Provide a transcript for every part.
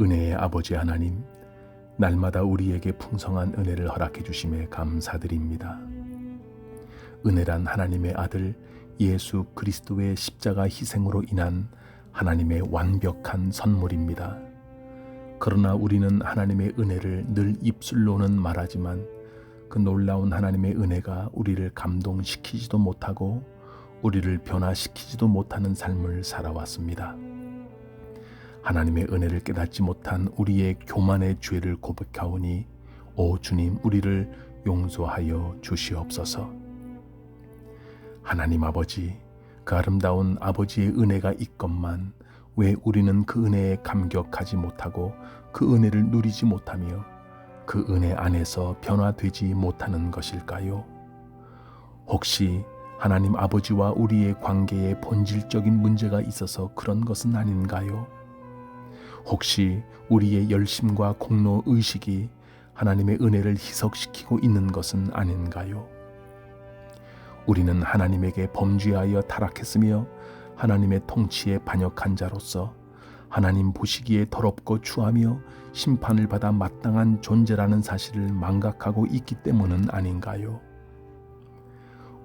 은혜의 아버지 하나님, 날마다 우리에게 풍성한 은혜를 허락해 주심에 감사드립니다. 은혜란 하나님의 아들 예수 그리스도의 십자가 희생으로 인한 하나님의 완벽한 선물입니다. 그러나 우리는 하나님의 은혜를 늘 입술로는 말하지만 그 놀라운 하나님의 은혜가 우리를 감동시키지도 못하고 우리를 변화시키지도 못하는 삶을 살아왔습니다. 하나님의 은혜를 깨닫지 못한 우리의 교만의 죄를 고백하오니 오 주님, 우리를 용서하여 주시옵소서. 하나님 아버지, 그 아름다운 아버지의 은혜가 있건만 왜 우리는 그 은혜에 감격하지 못하고 그 은혜를 누리지 못하며 그 은혜 안에서 변화되지 못하는 것일까요? 혹시 하나님 아버지와 우리의 관계에 본질적인 문제가 있어서 그런 것은 아닌가요? 혹시 우리의 열심과 공로 의식이 하나님의 은혜를 희석시키고 있는 것은 아닌가요? 우리는 하나님에게 범죄하여 타락했으며 하나님의 통치에 반역한 자로서 하나님 보시기에 더럽고 추하며 심판을 받아 마땅한 존재라는 사실을 망각하고 있기 때문은 아닌가요?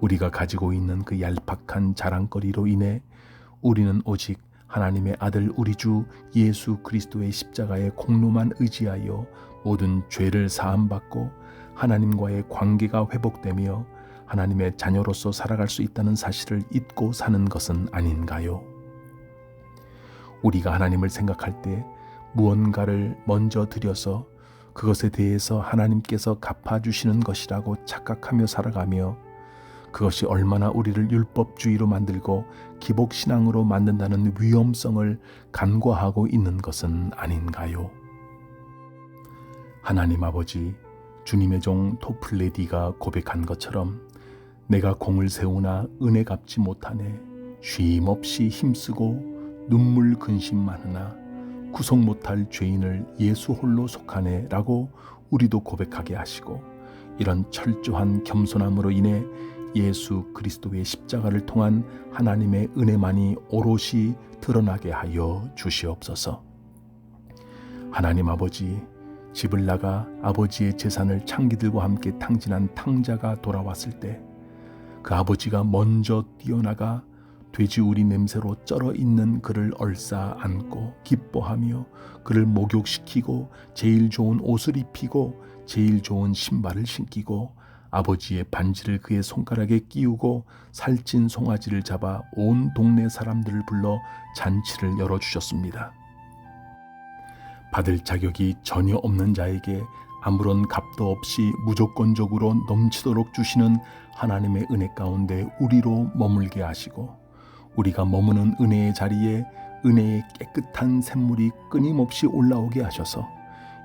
우리가 가지고 있는 그 얄팍한 자랑거리로 인해 우리는 오직 하나님의 아들 우리 주 예수 그리스도의 십자가의 공로만 의지하여 모든 죄를 사함받고 하나님과의 관계가 회복되며 하나님의 자녀로서 살아갈 수 있다는 사실을 잊고 사는 것은 아닌가요? 우리가 하나님을 생각할 때 무언가를 먼저 드려서 그것에 대해서 하나님께서 갚아주시는 것이라고 착각하며 살아가며 그것이 얼마나 우리를 율법주의로 만들고 기복신앙으로 만든다는 위험성을 간과하고 있는 것은 아닌가요? 하나님 아버지, 주님의 종 토플레디가 고백한 것처럼 내가 공을 세우나 은혜 갚지 못하네. 쉼없이 힘쓰고 눈물 근심 많으나 구속 못할 죄인을 예수 홀로 속하네 라고 우리도 고백하게 하시고 이런 철저한 겸손함으로 인해 예수 그리스도의 십자가를 통한 하나님의 은혜만이 오롯이 드러나게 하여 주시옵소서. 하나님 아버지, 집을 나가 아버지의 재산을 창기들과 함께 탕진한 탕자가 돌아왔을 때 그 아버지가 먼저 뛰어나가 돼지우리 냄새로 쩔어 있는 그를 얼싸 안고 기뻐하며 그를 목욕시키고 제일 좋은 옷을 입히고 제일 좋은 신발을 신기고 아버지의 반지를 그의 손가락에 끼우고 살찐 송아지를 잡아 온 동네 사람들을 불러 잔치를 열어주셨습니다. 받을 자격이 전혀 없는 자에게 아무런 값도 없이 무조건적으로 넘치도록 주시는 하나님의 은혜 가운데 우리로 머물게 하시고 우리가 머무는 은혜의 자리에 은혜의 깨끗한 샘물이 끊임없이 올라오게 하셔서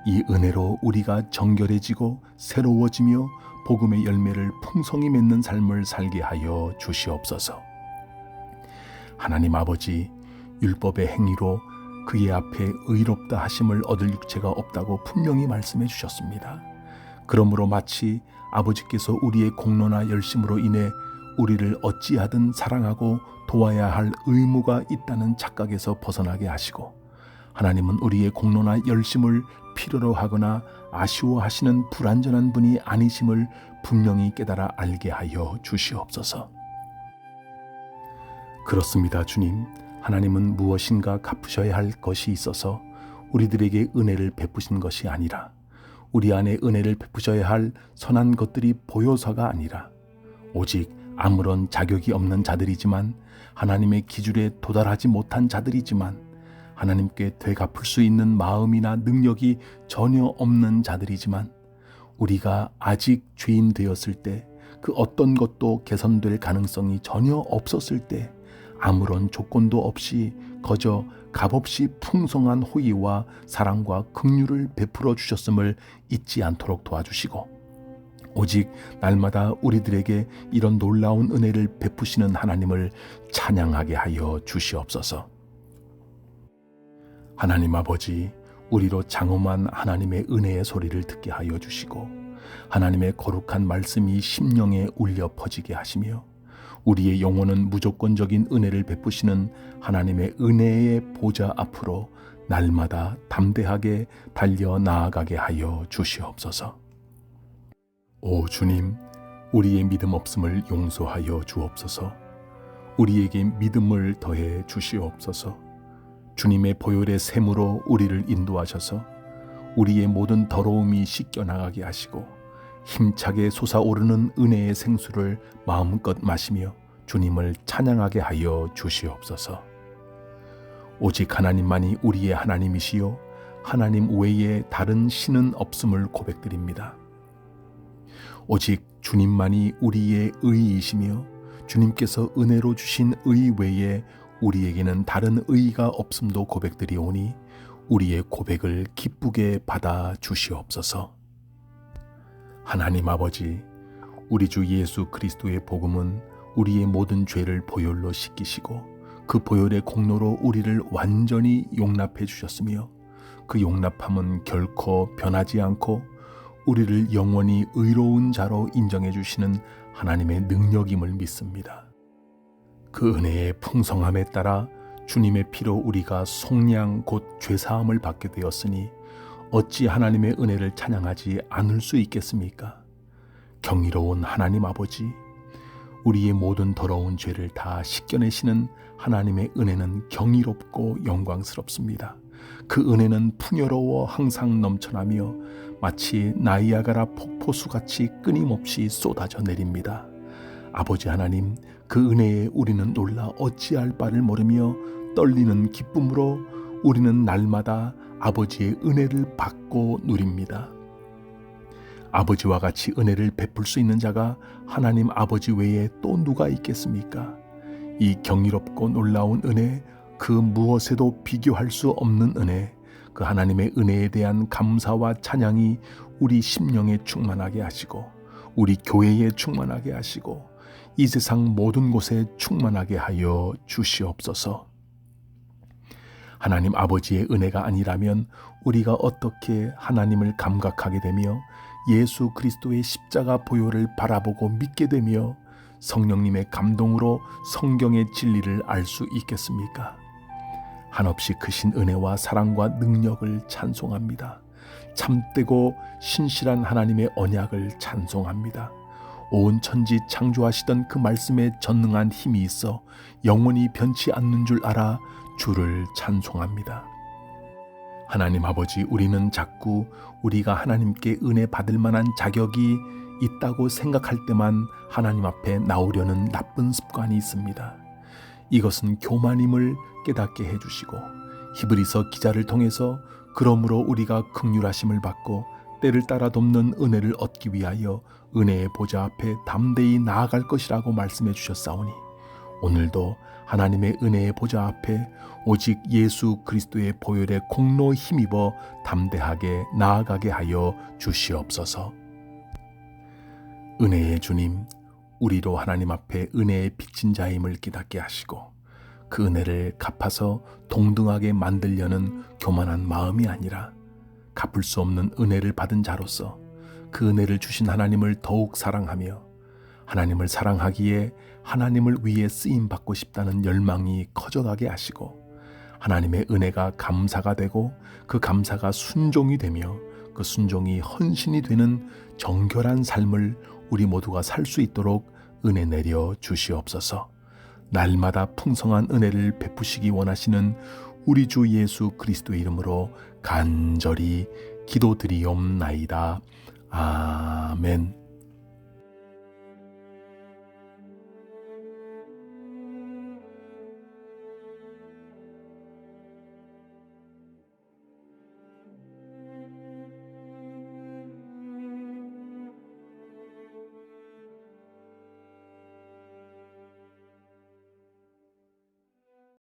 이 은혜로 우리가 정결해지고 새로워지며 복음의 열매를 풍성히 맺는 삶을 살게 하여 주시옵소서. 하나님 아버지, 율법의 행위로 그의 앞에 의롭다 하심을 얻을 육체가 없다고 분명히 말씀해 주셨습니다. 그러므로 마치 아버지께서 우리의 공로나 열심으로 인해 우리를 어찌하든 사랑하고 도와야 할 의무가 있다는 착각에서 벗어나게 하시고 하나님은 우리의 공로나 열심을 필요로 하거나 아쉬워하시는 불완전한 분이 아니심을 분명히 깨달아 알게 하여 주시옵소서. 그렇습니다, 주님. 하나님은 무엇인가 갚으셔야 할 것이 있어서 우리들에게 은혜를 베푸신 것이 아니라 우리 안에 은혜를 베푸셔야 할 선한 것들이 보여서가 아니라 오직 아무런 자격이 없는 자들이지만 하나님의 기준에 도달하지 못한 자들이지만 하나님께 되갚을 수 있는 마음이나 능력이 전혀 없는 자들이지만 우리가 아직 죄인 되었을 때 그 어떤 것도 개선될 가능성이 전혀 없었을 때 아무런 조건도 없이 거저 값없이 풍성한 호의와 사랑과 긍휼을 베풀어 주셨음을 잊지 않도록 도와주시고 오직 날마다 우리들에게 이런 놀라운 은혜를 베푸시는 하나님을 찬양하게 하여 주시옵소서. 하나님 아버지, 우리로 장엄한 하나님의 은혜의 소리를 듣게 하여 주시고 하나님의 거룩한 말씀이 심령에 울려 퍼지게 하시며 우리의 영혼은 무조건적인 은혜를 베푸시는 하나님의 은혜의 보좌 앞으로 날마다 담대하게 달려 나아가게 하여 주시옵소서. 오 주님, 우리의 믿음 없음을 용서하여 주옵소서. 우리에게 믿음을 더해 주시옵소서. 주님의 보혈의 샘으로 우리를 인도하셔서 우리의 모든 더러움이 씻겨나가게 하시고 힘차게 솟아오르는 은혜의 생수를 마음껏 마시며 주님을 찬양하게 하여 주시옵소서. 오직 하나님만이 우리의 하나님이시요 하나님 외에 다른 신은 없음을 고백드립니다. 오직 주님만이 우리의 의이시며 주님께서 은혜로 주신 의 외에 우리에게는 다른 의가 없음도 고백드리오니 우리의 고백을 기쁘게 받아 주시옵소서. 하나님 아버지, 우리 주 예수 그리스도의 복음은 우리의 모든 죄를 보혈로 씻기시고 그 보혈의 공로로 우리를 완전히 용납해 주셨으며 그 용납함은 결코 변하지 않고 우리를 영원히 의로운 자로 인정해 주시는 하나님의 능력임을 믿습니다. 그 은혜의 풍성함에 따라 주님의 피로 우리가 속량 곧 죄사함을 받게 되었으니 어찌 하나님의 은혜를 찬양하지 않을 수 있겠습니까? 경이로운 하나님 아버지, 우리의 모든 더러운 죄를 다 씻겨내시는 하나님의 은혜는 경이롭고 영광스럽습니다. 그 은혜는 풍요로워 항상 넘쳐나며 마치 나이아가라 폭포수같이 끊임없이 쏟아져 내립니다. 아버지 하나님, 그 은혜에 우리는 놀라 어찌할 바를 모르며 떨리는 기쁨으로 우리는 날마다 아버지의 은혜를 받고 누립니다. 아버지와 같이 은혜를 베풀 수 있는 자가 하나님 아버지 외에 또 누가 있겠습니까? 이 경이롭고 놀라운 은혜, 그 무엇에도 비교할 수 없는 은혜, 그 하나님의 은혜에 대한 감사와 찬양이 우리 심령에 충만하게 하시고 우리 교회에 충만하게 하시고 이 세상 모든 곳에 충만하게 하여 주시옵소서. 하나님 아버지의 은혜가 아니라면 우리가 어떻게 하나님을 감각하게 되며 예수 그리스도의 십자가 보혈을 바라보고 믿게 되며 성령님의 감동으로 성경의 진리를 알 수 있겠습니까? 한없이 크신 은혜와 사랑과 능력을 찬송합니다. 참되고 신실한 하나님의 언약을 찬송합니다. 온 천지 창조하시던 그 말씀에 전능한 힘이 있어 영원히 변치 않는 줄 알아 주를 찬송합니다. 하나님 아버지, 우리는 자꾸 우리가 하나님께 은혜 받을 만한 자격이 있다고 생각할 때만 하나님 앞에 나오려는 나쁜 습관이 있습니다. 이것은 교만임을 깨닫게 해주시고 히브리서 기자를 통해서 그러므로 우리가 긍휼하심을 받고 때를 따라 돕는 은혜를 얻기 위하여 은혜의 보좌 앞에 담대히 나아갈 것이라고 말씀해 주셨사오니 오늘도 하나님의 은혜의 보좌 앞에 오직 예수 그리스도의 보혈의 공로 힘입어 담대하게 나아가게 하여 주시옵소서. 은혜의 주님, 우리로 하나님 앞에 은혜의 빚진 자임을 깨닫게 하시고 그 은혜를 갚아서 동등하게 만들려는 교만한 마음이 아니라 갚을 수 없는 은혜를 받은 자로서 그 은혜를 주신 하나님을 더욱 사랑하며 하나님을 사랑하기에 하나님을 위해 쓰임받고 싶다는 열망이 커져가게 하시고 하나님의 은혜가 감사가 되고 그 감사가 순종이 되며 그 순종이 헌신이 되는 정결한 삶을 우리 모두가 살 수 있도록 은혜 내려 주시옵소서. 날마다 풍성한 은혜를 베푸시기 원하시는 우리 주 예수 그리스도의 이름으로 간절히 기도드리옵나이다. 아멘.